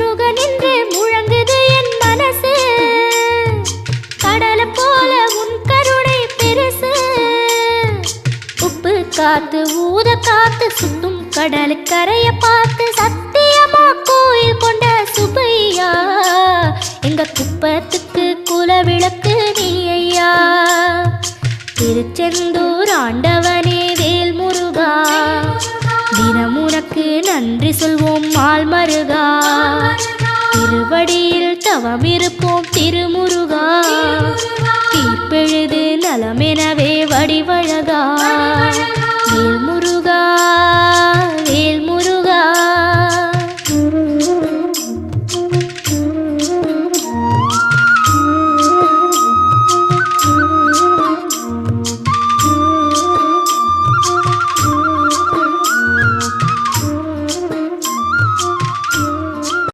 முருகன் என்று முழங்குது என் மனசு. கடலை போல உன் கருணை பெருசு. உப்பு காத்து ஊத காத்து சுத்தும் கடலுக்கரைய பார்த்து சத்தியமா கோயில் கொண்ட சுப்பையா. எங்க குப்பத்துக்கு குலவிளக்கு நீ ஐயா. திருச்செந்தூர் ஆண்டவனே வேல் முருகா, தினம் உனக்கு நன்றி சொல்வோம் மால் மருகா. திருவடியில் தவம் இருப்போம் திருமுருகா.